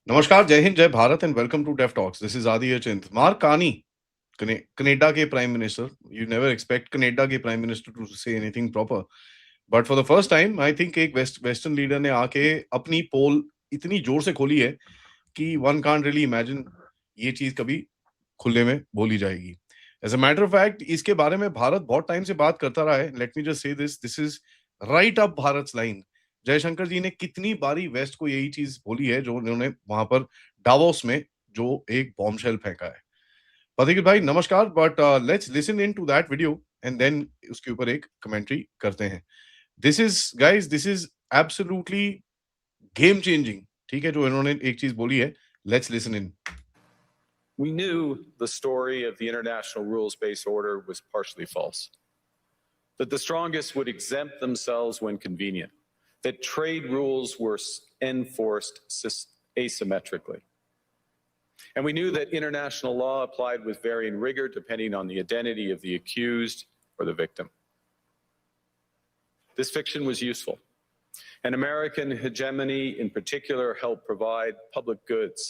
नमस्कार, जय हिंद, जय Bharat and welcome to Def Talks. This is Aadi Achint. Mark Carney, Canada के prime minister. You never expect Canada के prime minister to say anything proper, but for the first time I think एक western leader ने आके अपनी पोल इतनी जोर से खोली है कि वन कांट रियली इमेजिन ये चीज कभी खुले में बोली जाएगी। As a matter of fact, इसके बारे में भारत बहुत टाइम से बात करता रहा है। Let me just say this is right up Bharat line. Jaishankar ji ने कितनी बारी वेस्ट को यही चीज बोली है जो उन्होंने वहां पर डावोस में जो एक बॉम्बशेल फेंका है। पथिक भाई नमस्कार, but let's listen in to that video and then उसके ऊपर एक कमेंट्री करते हैं। This is guys, this is absolutely game changing. ठीक है, जो इन्होंने एक चीज बोली है, let's listen in. We knew the story of the international rules-based order was partially false, that the strongest would exempt themselves when convenient, that trade rules were enforced asymmetrically. And we knew that international law applied with varying rigor depending on the identity of the accused or the victim. This fiction was useful, and American hegemony in particular helped provide public goods,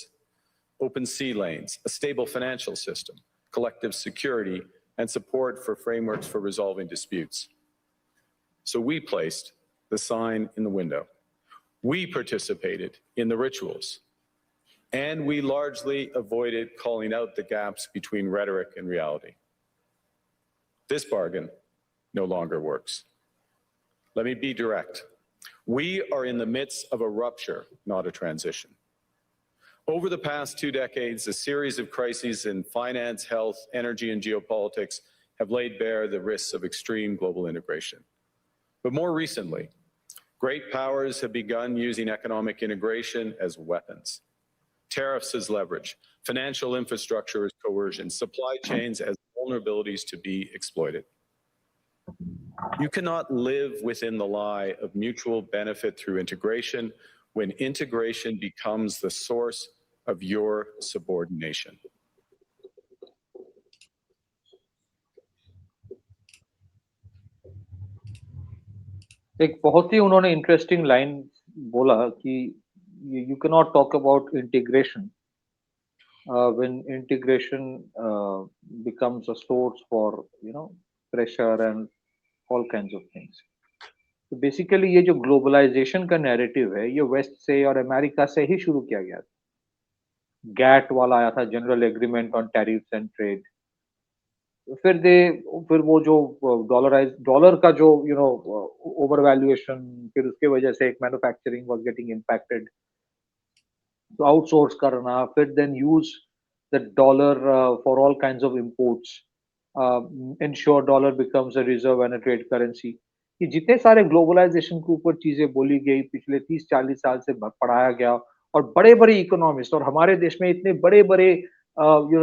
open sea lanes, a stable financial system, collective security, and support for frameworks for resolving disputes. So we placed the sign in the window. We participated in the rituals. And we largely avoided calling out the gaps between rhetoric and reality. This bargain no longer works. Let me be direct. We are in the midst of a rupture, not a transition. Over the past 2 decades, a series of crises in finance, health, energy, and geopolitics have laid bare the risks of extreme global integration. But more recently, great powers have begun using economic integration as weapons. Tariffs as leverage, financial infrastructure as coercion, supply chains as vulnerabilities to be exploited. You cannot live within the lie of mutual benefit through integration when integration becomes the source of your subordination. एक बहुत ही उन्होंने interesting line बोला कि you can not talk about integration when integration becomes a source for pressure and all kinds of things. तो basically ये जो globalisation का narrative है ये वेस्ट से और अमेरिका से ही शुरू किया गया था। गैट वाला आया था, general agreement on tariffs and trade. फिर वो जो डॉलर का जो ओवर वैल्यूएशन, फिर उसके वजह से एक मैन्युफैक्चरिंग वाज गेटिंग इम्पैक्टेड, तो आउटसोर्स करना, फिर then use the dollar for all kinds of imports, ensure dollar becomes a reserve and a trade currency. ये जितने सारे ग्लोबलाइजेशन के ऊपर चीजें बोली गई पिछले 30-40 साल से पढ़ाया गया, और बड़े बड़े इकोनॉमिस्ट और हमारे देश में इतने बड़े बड़े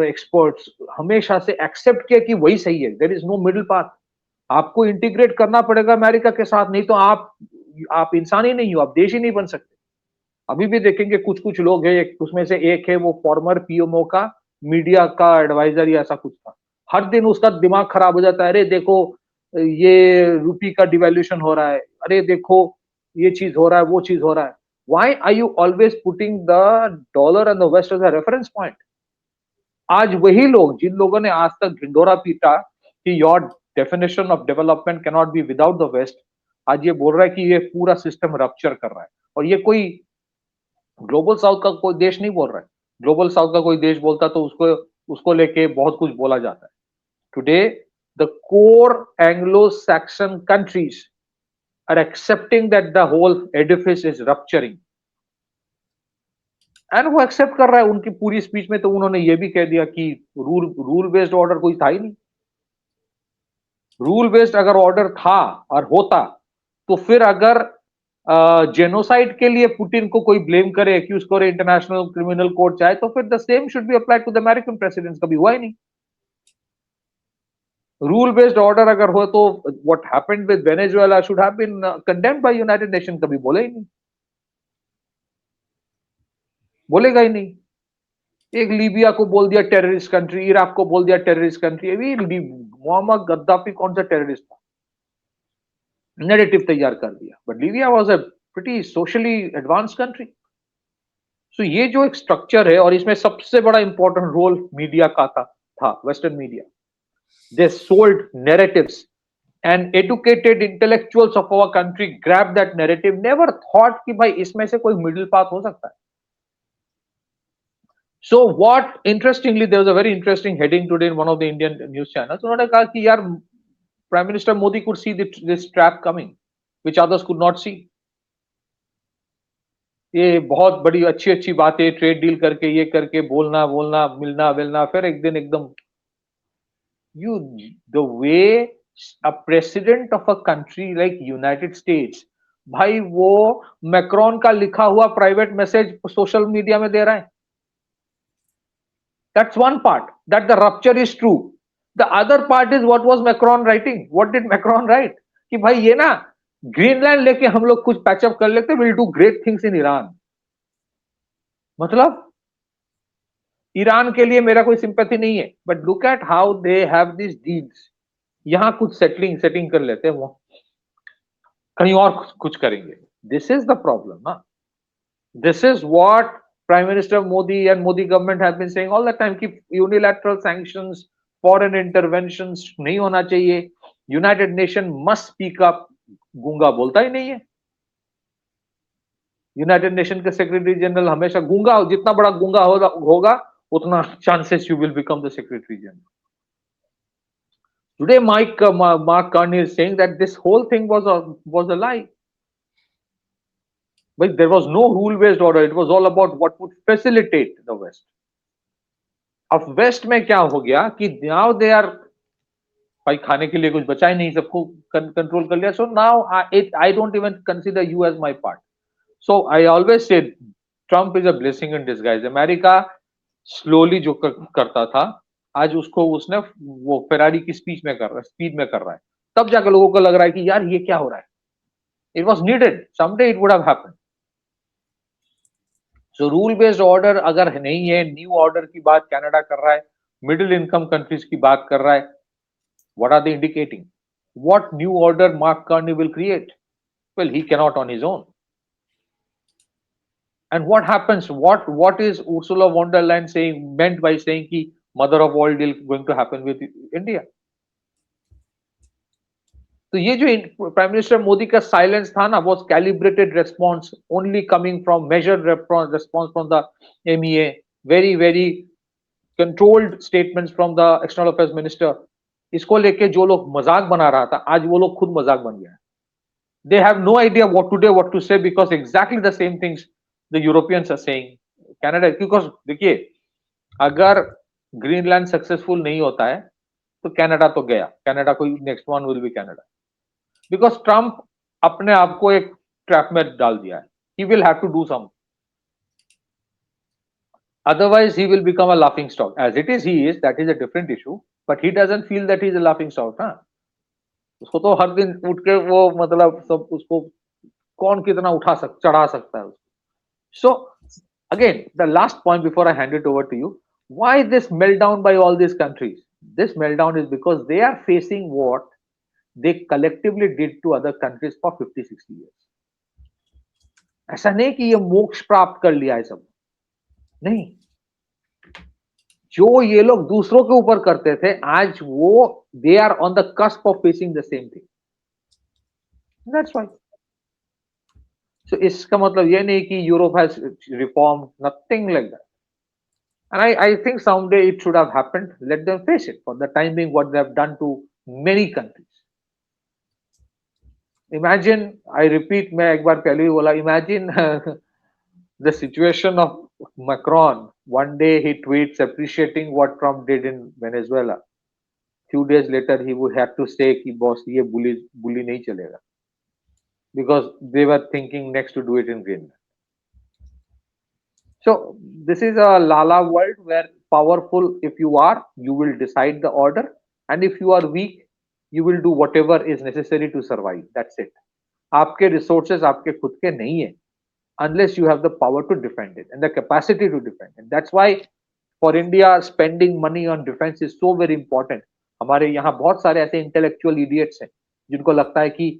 एक्सपर्ट्स हमेशा से एक्सेप्ट किया कि वही सही है। There is no middle path. आपको इंटीग्रेट करना पड़ेगा अमेरिका के साथ, नहीं तो आप इंसान ही नहीं हो, आप देश ही नहीं बन सकते। अभी भी देखेंगे कुछ कुछ लोग हैं, उसमें से एक है वो फॉर्मर पीएमओ का मीडिया का एडवाइजर या ऐसा कुछ था। हर दिन उसका दिमाग खराब हो जाता है, अरे देखो ये रूपी का डिवैल्यूएशन हो रहा है, अरे देखो ये चीज हो रहा है, वो चीज हो रहा है। Why are you always putting the dollar and the West as a reference point? आज वही लोग जिन लोगों ने आज तक ढिंडोरा पीटा कि your definition of development can not be without the west, आज ये बोल रहा है कि ये पूरा सिस्टम रप्चर कर रहा है। और ये कोई ग्लोबल साउथ का कोई देश नहीं बोल रहा है। ग्लोबल साउथ का कोई देश बोलता तो उसको लेके बहुत कुछ बोला जाता है। Today the core Anglo Saxon countries are accepting that the whole edifice is rupturing, and वो एक्सेप्ट कर रहा है। उनकी पूरी स्पीच में तो उन्होंने ये भी कह दिया कि रूल बेस्ड ऑर्डर कोई था ही नहीं। रूल बेस्ड अगर ऑर्डर था और होता तो फिर अगर जेनोसाइड के लिए पुतिन को कोई ब्लेम करे, एक्यूज करे, इंटरनेशनल क्रिमिनल कोर्ट चाहे, तो फिर the same should be applied to the American presidents. कभी हुआ ही नहीं। रूल बेस्ड ऑर्डर अगर हो तो what happened with Venezuela should have been condemned by United Nation. कभी बोले ही नहीं, बोलेगा ही नहीं। एक लीबिया को बोल दिया टेररिस्ट कंट्री, इराक को बोल दिया टेररिस्ट कंट्री। अभी मोहम्मद गद्दाफी कौन सा टेररिस्ट था, नैरेटिव तैयार कर दिया। But Libya was a pretty socially advanced country. So ये जो एक स्ट्रक्चर है, और इसमें सबसे बड़ा इंपॉर्टेंट रोल मीडिया का था western media. They sold narratives, and educated intellectuals of our country grabbed that narrative, never thought कि भाई इसमें से कोई middle path हो सकता है. So what, interestingly, there was a very interesting heading today in one of the Indian news channels. उन्होंने कहा कि यार Prime Minister Modi could see this trap coming, which others could not see. ये बहुत बड़ी अच्छी अच्छी बातें, ट्रेड डील करके, ये करके, बोलना बोलना, मिलना मिलना, फिर एक दिन एकदम you the way a president of a country like United States, भाई वो मैक्रॉन का लिखा हुआ प्राइवेट मैसेज सोशल मीडिया में दे रहा है. That's one part, that the rupture is true. The other part is what was Macron writing. What did Macron write? कि भाई ये ना ग्रीनलैंड लेके हम लोग कुछ पैचअप कर लेते, will do great things in Iran. मतलब ईरान के लिए मेरा कोई सिंपैथी नहीं है, but look at how they have this deals. यहां कुछ सेटिंग कर लेते हैं, वो कहीं और कुछ करेंगे. दिस इज द प्रॉब्लम ना. This is what prime minister Modi and Modi government have been saying all the time कि यूनिलैटरल सैंक्शंस, फॉरेन इंटरवेंशंस नहीं होना चाहिए. United Nation must speak up. गूंगा बोलता ही नहीं है. यूनाइटेड नेशन के सेक्रेटरी जनरल हमेशा गूंगा, जितना बड़ा गूंगा होगा उतना chances you will become the Secretary General. Today, Mark Carney is saying that this whole thing was a lie. But there was no rule-based order. It was all about what would facilitate the West. अब West में क्या हो गया कि now they are, भाई खाने के लिए कुछ बचा ही नहीं, सबको कंट्रोल कर लिया. So now I don't even consider you as my part. So I always say Trump is a blessing in disguise. America slowly जो करता था, आज उसको उसने वो फेरारी की स्पीड में कर रहा है. तब जाकर लोगों को लग रहा है कि यार ये क्या हो रहा है. It was needed, someday it would have happened. So rule based order अगर नहीं है, न्यू ऑर्डर की बात कनाडा कर रहा है, मिडिल इनकम कंट्रीज की बात कर रहा है. What are they indicating? What new order Mark Carney will create? Well, he cannot on his own. And what happens? What is Ursula von der Leyen meant by saying कि mother of all deal going to happen with India? तो ये जो prime minister Modi का silence था ना, was calibrated response, only coming from measured response from the MEA, very very controlled statements from the external affairs minister. इसको लेके जो लोग मजाक बना रहा था, आज वो लोग खुद मजाक बन गया है. They have no idea what to say, because exactly the same things the Europeans are saying. Canada, because देखिए अगर ग्रीनलैंड सक्सेसफुल नहीं होता है तो कनाडा तो गया. कनाडा को next one will be Canada, because Trump अपने आप को एक ट्रैप में डाल दिया है. He will have to do something, otherwise he will become a laughing stock. As it is, he is, that is a different issue, but he doesn't feel that he is a laughing stock. ना उसको तो हर दिन उठ के वो मतलब सब उसको कौन कितना चढ़ा सकता है. So again, the last point before I hand it over to you, why this meltdown by all these countries? This meltdown is because they are facing what they collectively did to other countries for 50-60 years. ऐसा नहीं कि ये मोक्ष प्राप्त कर लिया है सब, नहीं. जो ये लोग दूसरों के ऊपर करते थे, आज वो they are on the cusp of facing the same thing. That's why. So इसका मतलब ये नहीं कि Europe has reformed, nothing like that. And I think someday it should have happened. Let them face it. For the time being, what they have done to many countries. Imagine, I repeat, मैं एक बार पहले ही बोला, imagine the situation of Macron. One day he tweets appreciating what Trump did in Venezuela. Few days later he would have to say कि boss ये bully नहीं चलेगा. Because they were thinking next to do it in Greenland. So this is a lala world where powerful if you are, you will decide the order, and if you are weak, you will do whatever is necessary to survive. That's it. आपके resources आपके खुद के नहीं है, unless you have the power to defend it and the capacity to defend it. That's why for India, spending money on defense is so very important. हमारे यहाँ बहुत सारे ऐसे intellectual idiots हैं जिनको लगता है कि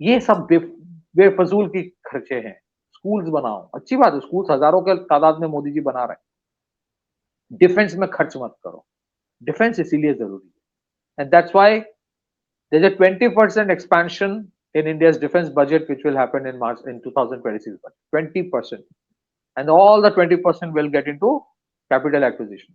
ये सब बेफजूल की खर्चे हैं, स्कूल्स बनाओ, अच्छी बात है, स्कूल्स हजारों के तादाद में मोदी जी बना रहे हैं। डिफेंस में खर्च मत करो, डिफेंस इसीलिए जरूरी है, and that's why there's a 20% expansion in India's defense budget, which will happen in March in 2026. 20%, and all the 20% will get into capital acquisition.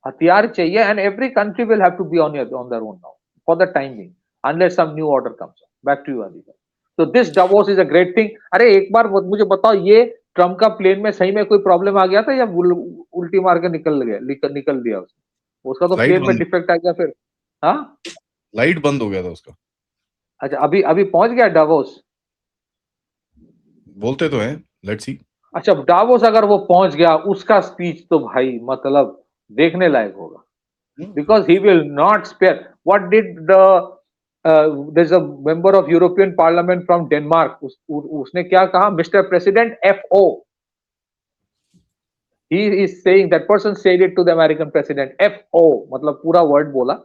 हथियार चाहिए, and every country will have to be on their own now for the time being, unless some new order comes. Back to you, Aditya. So this Davos is a great thing. अरे एक बार मुझे बताओ, ये Trump का plane में सही में कोई प्रॉब्लम आ गया था या उल्टी मार के निकल दिया उसका तो प्लेन में डिफेक्ट आ गया फिर? हाँ, लाइट बंद हो गया था उसका। अच्छा, अभी अभी पहुंच गया डावोस? बोलते तो हैं, लेट्स सी। अच्छा, डावोस अगर वो पहुंच गया, उसका स्पीच तो भाई मतलब देखने लायक होगा, because he will not spare. What did there's a member of European Parliament from Denmark, उसने क्या कहा? Mr. President, FO. He is saying, that person said it to the American president, FO, मतलब पूरा वर्ड बोला,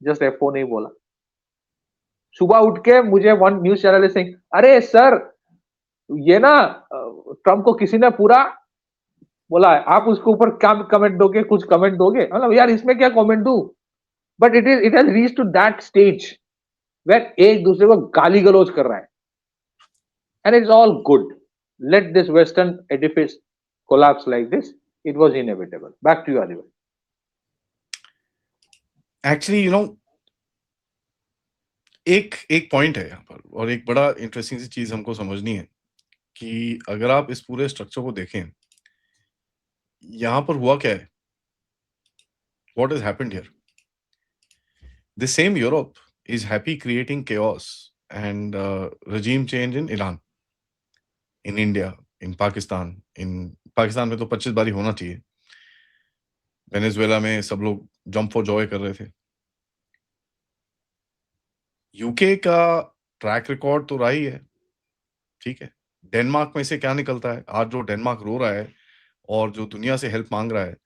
just FO नहीं बोला। सुबह उठ के मुझे वन न्यूज चैनल से, अरे सर ये ना ट्रम्प को किसी ने पूरा बोला है, आप उसके ऊपर क्या कमेंट दोगे, कुछ कमेंट दोगे? मतलब यार इसमें क्या कमेंट दूं? But it has reached to that stage where एक दूसरे को गाली गलौज कर रहा है, and it's all good. Let this western edifice collapse like this, it was inevitable. Back to you Aditya. Actually एक पॉइंट है यहाँ पर, और एक बड़ा इंटरेस्टिंग सी चीज हमको समझनी है कि अगर आप इस पूरे स्ट्रक्चर को देखें, यहाँ पर हुआ क्या है, what has happened here? The same Europe is happy creating chaos and regime change in Iran, in India, in Pakistan. In Pakistan में तो 25 बारी होना चाहिए। वेनेजुएला में सब लोग जंप फॉर जॉय कर रहे थे। यूके का ट्रैक रिकॉर्ड तो रहा ही है, ठीक है। डेनमार्क में से क्या निकलता है? आज जो डेनमार्क रो रहा है और जो दुनिया से हेल्प मांग रहा है,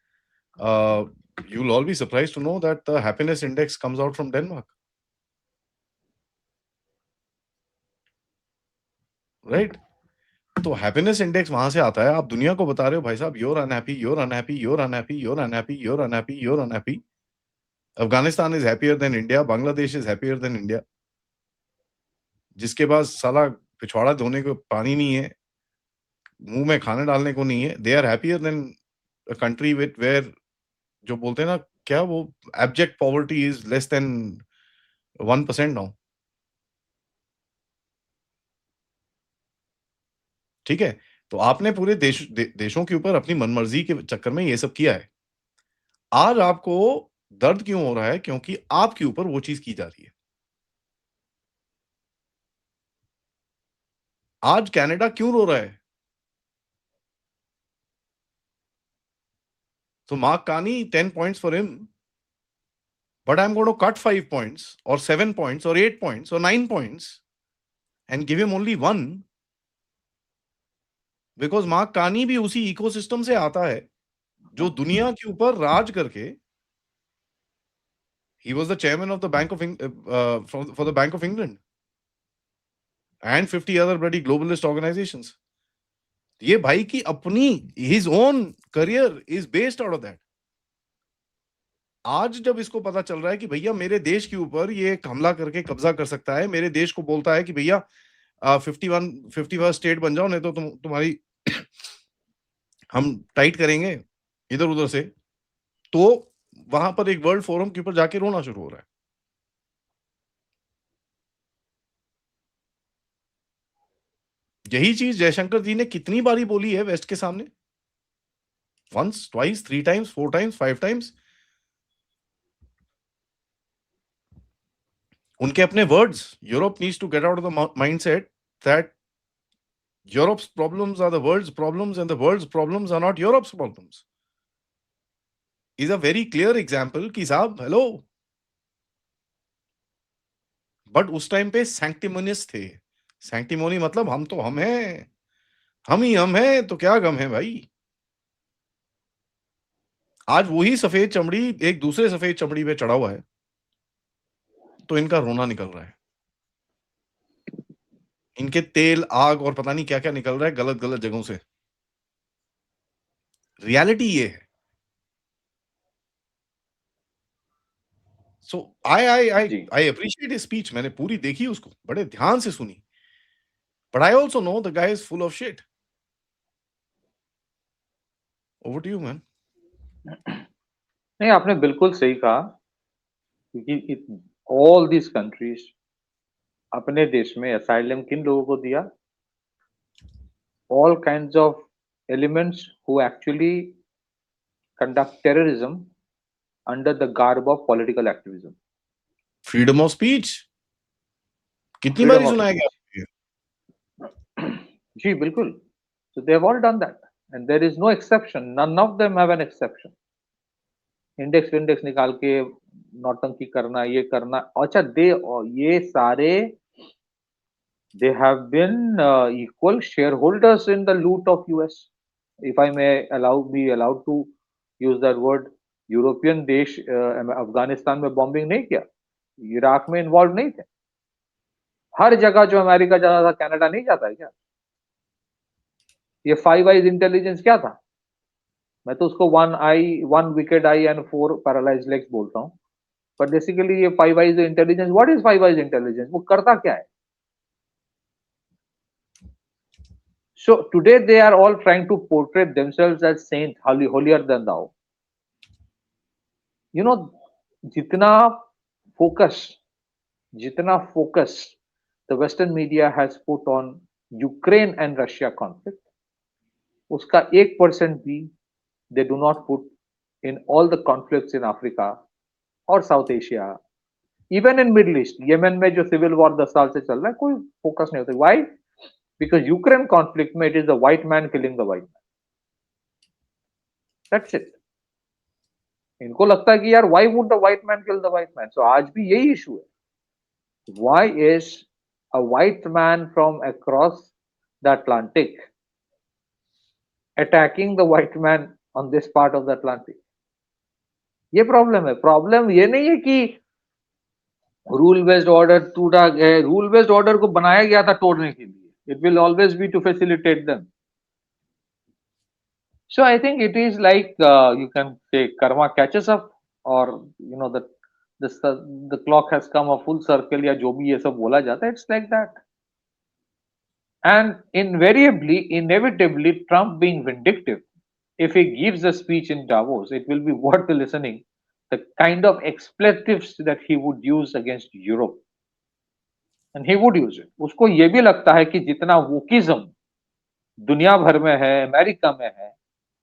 you will all be surprised to know that the happiness index comes out from Denmark. Right? तो हैप्पीनेस इंडेक्स वहां से आता है। आप दुनिया को बता रहे हो भाई साहब, you're unhappy, you're unhappy, you're unhappy, you're unhappy, you're unhappy, you're unhappy. Afghanistan is happier than India, Bangladesh is happier than India. जिसके पास साला पिछवाड़ा धोने को पानी नहीं है, मुंह में खाना डालने को नहीं है, they are happier than a country with where, जो बोलते हैं ना क्या, वो abject poverty is less than 1% now. ठीक है, तो आपने पूरे देशों के ऊपर अपनी मनमर्जी के चक्कर में ये सब किया है। आज आपको दर्द क्यों हो रहा है? क्योंकि आपके ऊपर वो चीज की जा रही है। आज कनाडा क्यों रो रहा है? So Mark Carney, 10 points for him, but I'm going to cut 5 points or 7 points or 8 points or 9 points and give him only 1, because Mark Carney भी उसी इकोसिस्टम से आता है जो दुनिया के ऊपर राज करके, he was the chairman of the Bank of for the Bank of England and 50 other bloody globalist organizations. ये भाई की अपनी his own career is based out of that. आज जब इसको पता चल रहा है कि भैया मेरे देश के ऊपर ये हमला करके कब्जा कर सकता है, मेरे देश को बोलता है कि भैया 51 स्टेट बन जाओ, नहीं तो तुम्हारी हम टाइट करेंगे इधर उधर से, तो वहां पर एक वर्ल्ड फोरम के ऊपर जाके रोना शुरू हो रहा है। यही चीज जयशंकर जी ने कितनी बारी बोली है वेस्ट के सामने, once, twice, 3 times, 4 times, 5 times. उनके अपने words, Europe needs to get out of the mindset that Europe's problems are the world's problems and the world's problems are not Europe's problems. Is a very clear example कि साहब hello, but उस time पे सैंक्टिमोनियस थे। सैंक्टिमोनी मतलब हम तो हम हैं, हम ही हम हैं, तो क्या गम है भाई। आज वही सफेद चमड़ी एक दूसरे सफेद चमड़ी पे चढ़ा हुआ है, तो इनका रोना निकल रहा है। इनके तेल, आग और पता नहीं क्या-क्या निकल रहा है गलत-गलत जगहों से। रियलिटी ये है। सो आई आई आई जी आई एप्रिशिएट हिज स्पीच, मैंने पूरी देखी उसको, बड़े ध्यान से सुनी। But I also know the guy is full of shit. Over to you man. नहीं, आपने बिल्कुल सही कहा, क्योंकि ऑल दीज कंट्रीज अपने देश में असाइलम किन लोगों को दिया? All kinds of elements who actually conduct terrorism under the garb of political activism, freedom of speech कितनी freedom बारी of सुनाएगा speech. आपको ये? जी बिल्कुल. So they have all done that, and there is no exception. None of them have an exception. Index index निकाल के नौटंकी करना, ये करना. अच्छा, दे ये सारे they have been equal shareholders in the loot of US. If I may be allowed to use that word, European देश अफगानिस्तान में बॉम्बिंग नहीं किया, इराक में इन्वॉल्व नहीं थे. हर जगह जो अमेरिका जाता था, कनाडा नहीं जाता है क्या? ये फाइव आईज इंटेलिजेंस क्या था? मैं तो उसको one wicked I and four paralyse legs बोलता हूँ. पर बेसिकली ये five I's intelligence, what is five I's intelligence? वो करता क्या है? So today they are all trying to portray themselves as saint, holier than thou. You know, जितना focus, जितना focus the Western media has put on Ukraine and Russia conflict, उसका 1% भी they do not put in all the conflicts in Africa or South Asia, even in Middle East. Yemen में जो civil war 10 साल से चल रहा है, कोई focus नहीं होता. Why? Because Ukraine conflict में it is the white man killing the white man. That's it. इनको लगता है कि यार why would the white man kill the white man? So आज भी यही issue है. Why is a white man from across the Atlantic attacking the white man on this part of the Atlantic? ये प्रॉब्लम है. Problem ये नहीं है कि रूल बेस्ड ऑर्डर टूटा गया. रूल बेस्ड ऑर्डर को बनाया गया था तोड़ने के लिए. It will always be to facilitate them. So I think it is like you can say karma catches up, or you know that the clock has come a full circle, या जो भी ये सब बोला जाता है. It's like that. And invariably, inevitably, Trump being vindictive, if he gives a speech in Davos, it will be worth listening. The kind of expletives that he would use against Europe, and he would use it. उसको ये भी लगता है कि जितना wokeism दुनिया भर में है, अमेरिका में है,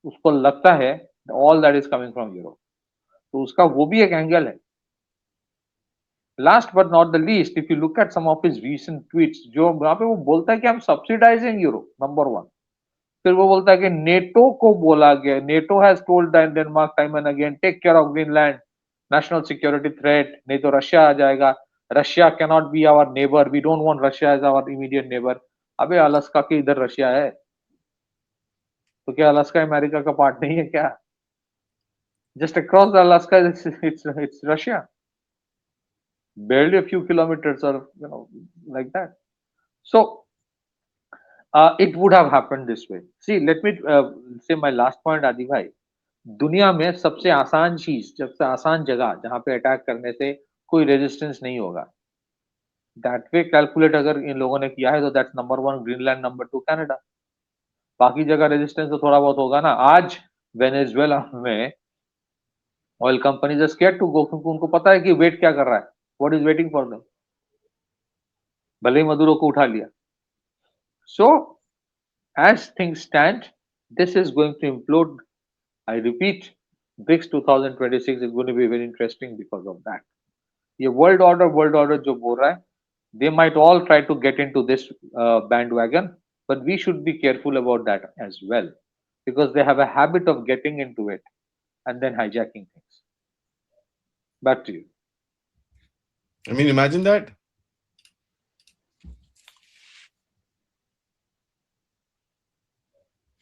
उसको लगता है all that is coming from Europe. तो उसका वो भी एक एंगल है. Last but not the least, if you look at some of his recent tweets, जो वहां पे वो बोलता है कि हम सब्सिडाइजिंग यूरोप, नंबर वन. फिर वो बोलता है कि नेटो को बोला गया, NATO has told Denmark time and again, take care of Greenland, national security threat, नहीं तो रशिया आ जाएगा. Russia can not be our neighbour, we don't want Russia as our immediate neighbour. अबे अलास्का के इधर रशिया है, तो क्या अलास्का अमेरिका का पार्ट नहीं है क्या? Just across the Alaska it's Russia, barely a few kilometers, or like that. So it would have happened this way. See, let me say my last point, Adi bhai. दुनिया में सबसे आसान चीज, सबसे आसान जगह जहां पे अटैक करने से कोई रेजिस्टेंस नहीं होगा, दैट वे कैलकुलेट अगर इन लोगों ने किया है, तो that's number one Greenland, number two Canada. बाकी जगह रेजिस्टेंस तो थोड़ा बहुत होगा ना. आज वेनेजुएला में oil companies are scared to go, क्योंकि उनको पता है कि वेट क्या कर रहा है, what is waiting for them. भले ही मदुरो को उठा लिया. So as things stand, this is going to implode. I repeat, BRICS 2026 is going to be very interesting because of that. ये world order जो बोल रहा है, they might all try to get into this bandwagon, but we should be careful about that as well, because they have a habit of getting into it and then hijacking things. Back to you. I mean, imagine that.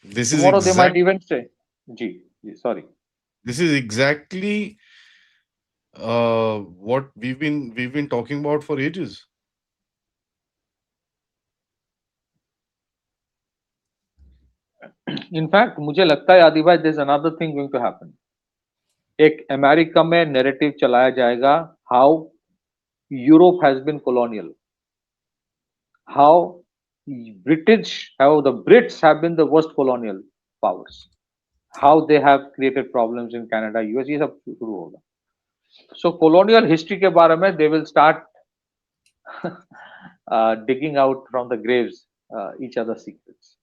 This is Tomorrow they might exactly even say, sorry. this is exactly what we've been talking about for ages. In fact, मुझे लगता है आदि भाई, there's another thing going to happen. एक America में narrative चलाया जाएगा, how Europe has been colonial, how the Brits have been the worst colonial powers, how they have created problems in Canada, US, ये सब शुरू होगा. So colonial history के बारे में they will start digging out from the graves each other's secrets.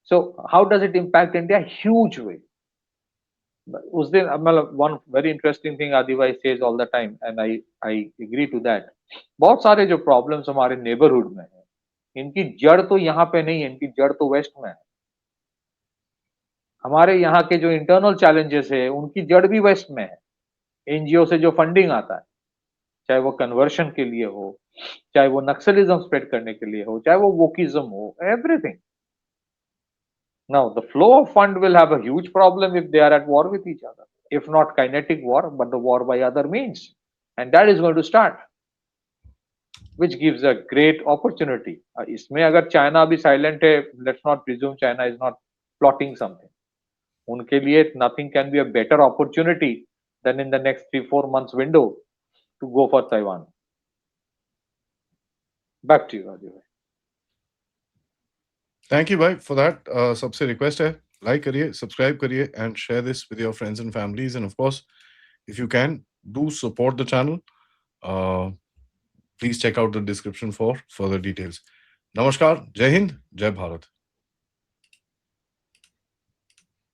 So how does it impact India? Huge way. उस दिन मतलब one very interesting thing आदि भाई says all the time, and I agree to that. बहुत सारे जो problems हमारे neighborhood में है, इनकी जड़ तो यहाँ पे नहीं है, इनकी जड़ तो वेस्ट में है. हमारे यहाँ के जो इंटरनल चैलेंजेस है, उनकी जड़ भी वेस्ट में है. एनजीओ से जो फंडिंग आता है, चाहे वो कन्वर्शन के लिए हो, चाहे वो नक्सलिज्म स्प्रेड करने के लिए हो, चाहे वो वोकिज्म हो, everything. Now, the flow of fund will have a huge problem if they are at war with each other. If not kinetic war, but the war by other means. And that is going to start, which gives a great opportunity. इसमें अगर China अभी silent है, let's not presume China is not plotting something. उनके लिए nothing can be a better opportunity than in the next 3-4 months window to go for Taiwan. Back to you, Rajiv. Thank you, bhai, for that. सबसे request है, like करिए, subscribe करिए, and share this with your friends and families. And of course, if you can, do support the channel. Please check out the description for further details. Namaskar, Jai Hind, Jai Bharat.